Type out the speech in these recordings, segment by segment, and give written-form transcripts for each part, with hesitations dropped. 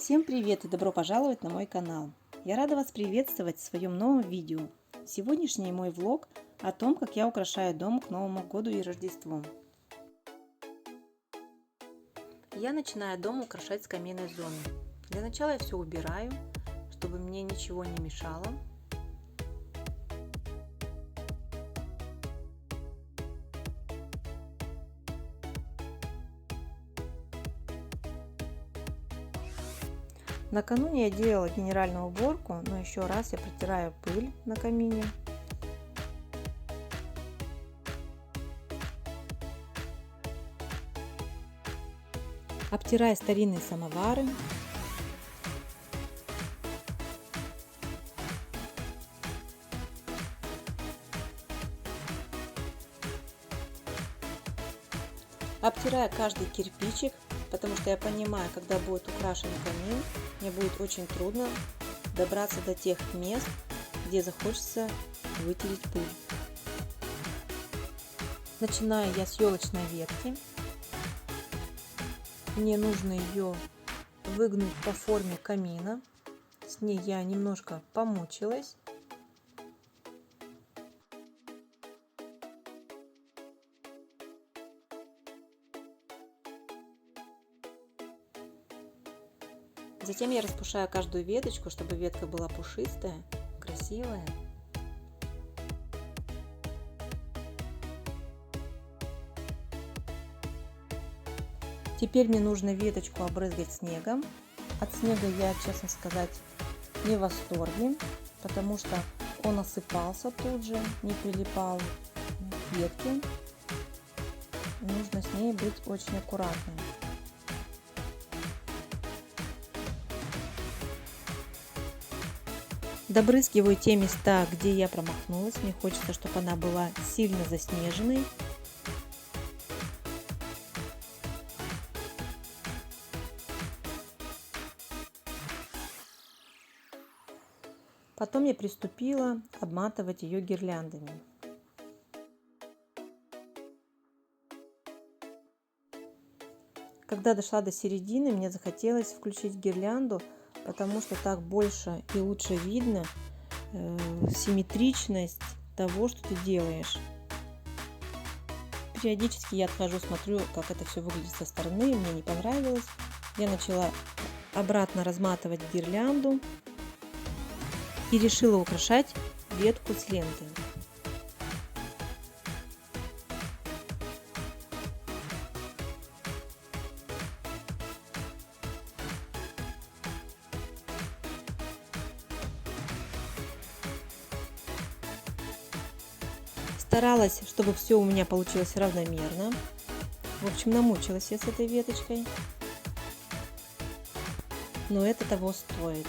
Всем привет и добро пожаловать на мой канал! Я рада вас приветствовать в своем новом видео. Сегодняшний мой влог о том, как я украшаю дом к Новому году и Рождеству. Я начинаю дом украшать с каминной зоны. Для начала я все убираю, чтобы мне ничего не мешало. Накануне я делала генеральную уборку, но еще раз я протираю пыль на камине. Обтираю старинные самовары. Обтираю каждый кирпичик, потому что я понимаю, когда будет украшен камин, мне будет очень трудно добраться до тех мест, где захочется вытереть пыль. Начинаю я с елочной ветки. Мне нужно ее выгнуть по форме камина. С ней я немножко помучилась. Затем я распушаю каждую веточку, чтобы ветка была пушистая, красивая. Теперь мне нужно веточку обрызгать снегом. От снега я, честно сказать, не в восторге, потому что он осыпался тут же, не прилипал к ветке. Нужно с ней быть очень аккуратной. Добрызгиваю те места, где я промахнулась. Мне хочется, чтобы она была сильно заснеженной. Потом я приступила обматывать ее гирляндами. Когда дошла до середины, мне захотелось включить гирлянду, потому что так больше и лучше видно симметричность того, что ты делаешь. Периодически я отхожу, смотрю, как это все выглядит со стороны, мне не понравилось. Я начала обратно разматывать гирлянду и решила украшать ветку с лентой. Старалась, чтобы все у меня получилось равномерно. В общем, намучилась я с этой веточкой, но это того стоит.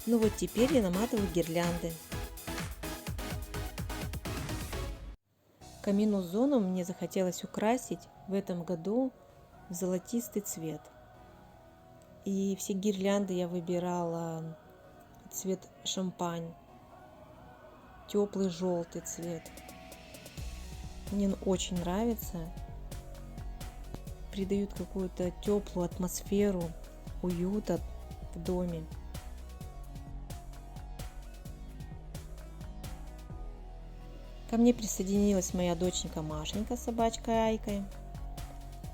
Ну вот теперь я наматываю гирлянды. Каминную зону мне захотелось украсить в этом году в золотистый цвет. И все гирлянды я выбирала цвет шампань, теплый желтый цвет. Мне он очень нравится. Придают какую-то теплую атмосферу, уюта в доме. Ко мне присоединилась моя доченька Машенька с собачкой Айкой.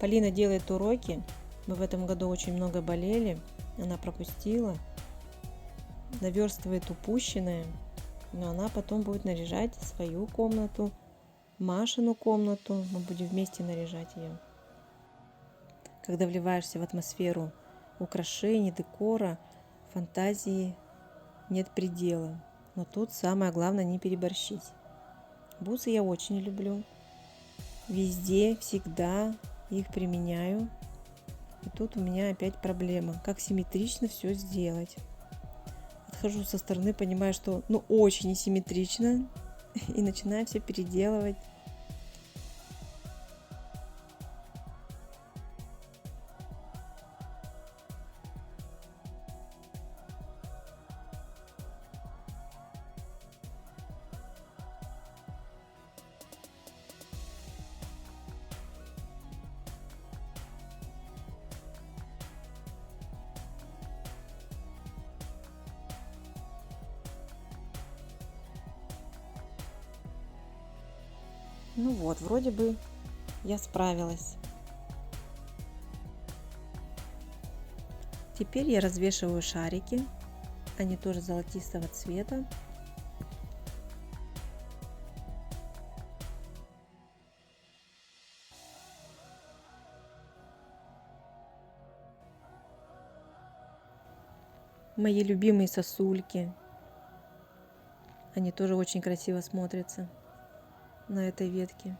Полина делает уроки. Мы в этом году очень много болели. Она пропустила. Наверстывает упущенное. Но она потом будет наряжать свою комнату, Машину комнату. Мы будем вместе наряжать ее. Когда вливаешься в атмосферу украшений, декора, фантазии нет предела. Но тут самое главное не переборщить. Бусы я очень люблю. Везде, всегда их применяю. И тут у меня опять проблема. Как симметрично все сделать. Отхожу со стороны, понимаю, что очень несимметрично. И начинаю все переделывать. Ну вот, вроде бы я справилась. Теперь я развешиваю шарики. Они тоже золотистого цвета. Мои любимые сосульки. Они тоже очень красиво смотрятся на этой ветке.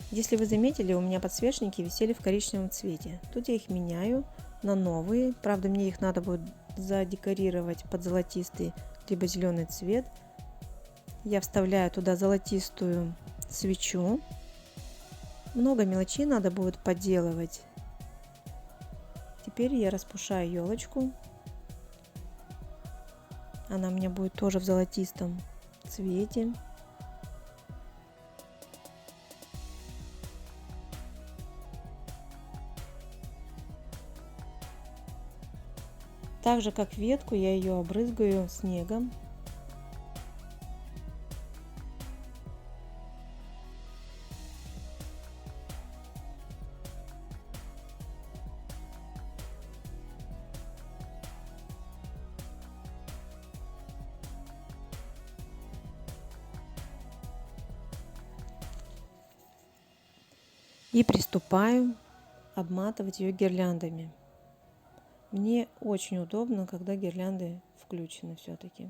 Если вы заметили, у меня подсвечники висели в коричневом цвете. Тут я их меняю на новые. Правда, мне их надо будет задекорировать под золотистый либо зеленый цвет. Я вставляю туда золотистую свечу. Много мелочей надо будет поделывать. Теперь я распушаю елочку. Она у меня будет тоже в золотистом цвете. Так же, как ветку, я ее обрызгаю снегом. И приступаю обматывать ее гирляндами. Мне очень удобно, когда гирлянды включены все-таки.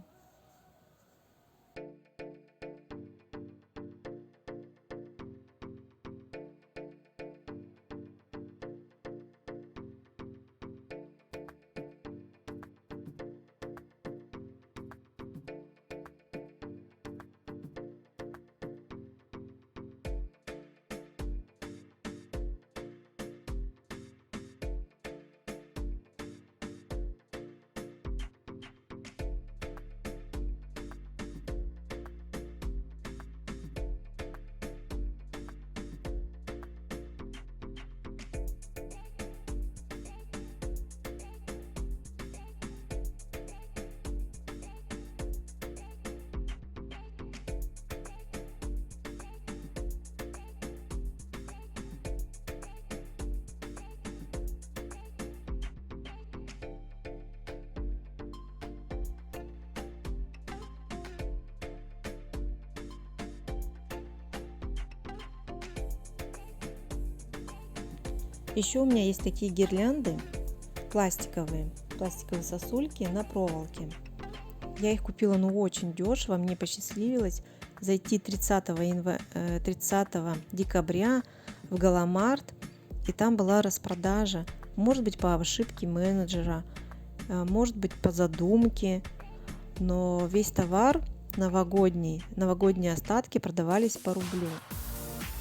Еще у меня есть такие гирлянды пластиковые сосульки на проволоке. Я их купила очень дешево, мне посчастливилось зайти 30 декабря в Галамарт, и там была распродажа, может быть по ошибке менеджера, может быть по задумке, но весь товар новогодние остатки продавались по рублю.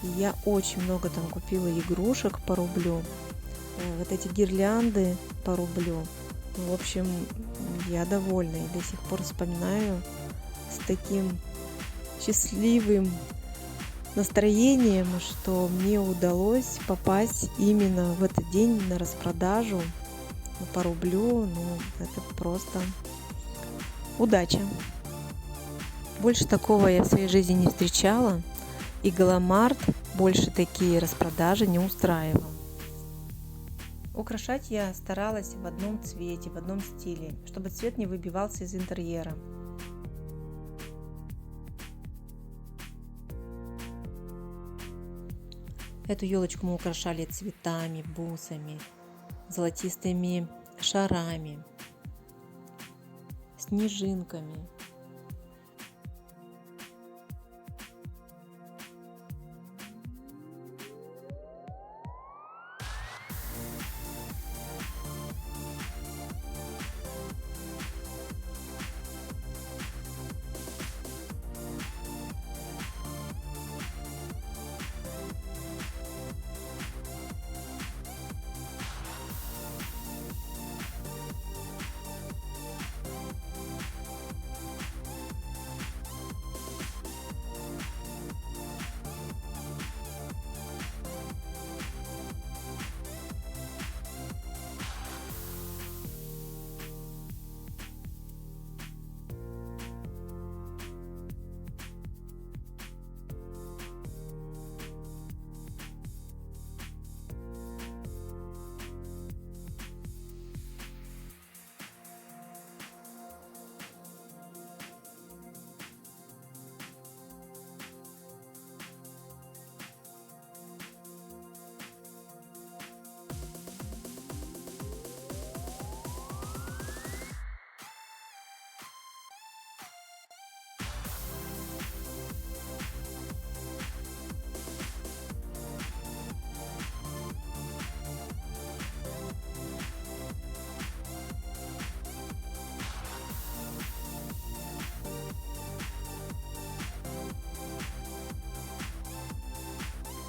И я очень много там купила игрушек по рублю, вот эти гирлянды по рублю. В общем, я довольна и до сих пор вспоминаю с таким счастливым настроением, что мне удалось попасть именно в этот день на распродажу по рублю. Это просто удача. Больше такого я в своей жизни не встречала, и Галамарт больше такие распродажи не устраивал. Украшать я старалась в одном цвете, в одном стиле, чтобы цвет не выбивался из интерьера. Эту елочку мы украшали цветами, бусами, золотистыми шарами, снежинками.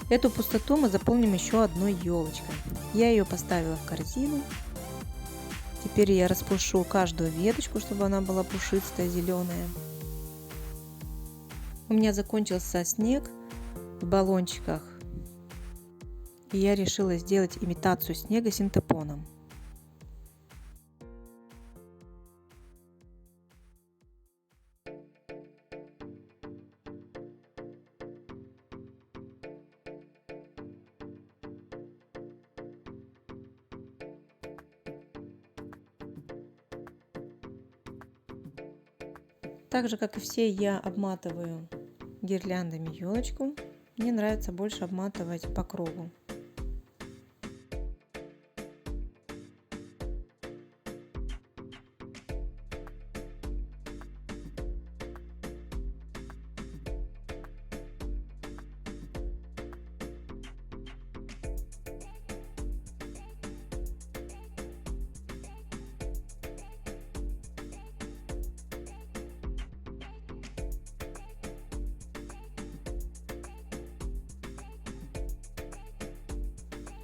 Эту пустоту мы заполним еще одной елочкой. Я ее поставила в корзину. Теперь я распушу каждую веточку, чтобы она была пушистая, зеленая. У меня закончился снег в баллончиках, и я решила сделать имитацию снега синтепоном. Так же, как и все, я обматываю гирляндами елочку. Мне нравится больше обматывать по кругу.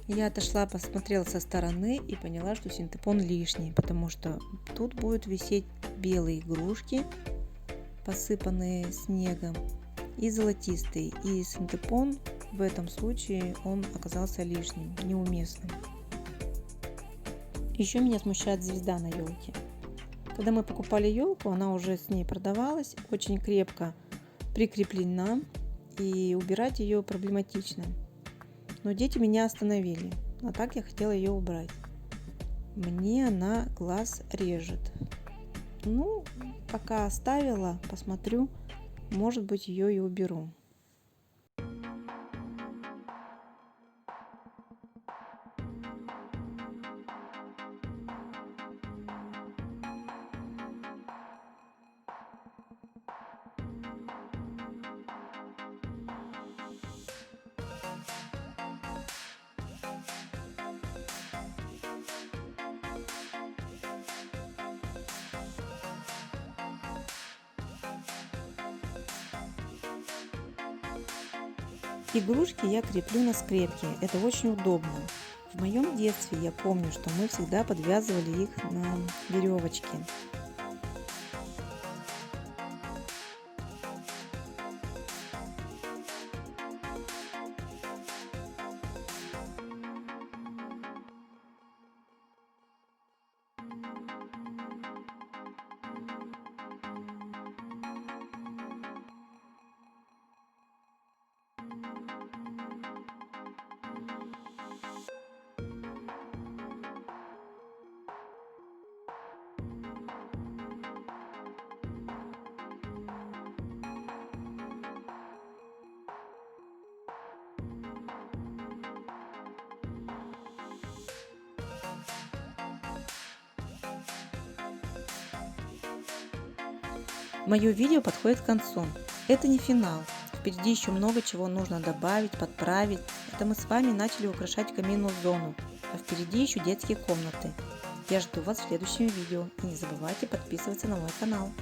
Я отошла, посмотрела со стороны и поняла, что синтепон лишний, потому что тут будут висеть белые игрушки, посыпанные снегом, и золотистые. И синтепон в этом случае он оказался лишним, неуместным. Еще меня смущает звезда на елке. Когда мы покупали елку, она уже с ней продавалась, очень крепко прикреплена, и убирать ее проблематично. Но дети меня остановили, а так я хотела ее убрать. Мне она глаз режет. Ну, пока оставила, посмотрю, может быть, ее и уберу. Игрушки я креплю на скрепке, это очень удобно. В моем детстве я помню, что мы всегда подвязывали их на веревочке. Мое видео подходит к концу. Это не финал. Впереди еще много чего нужно добавить, подправить. Это мы с вами начали украшать каминную зону. А впереди еще детские комнаты. Я жду вас в следующем видео. И не забывайте подписываться на мой канал.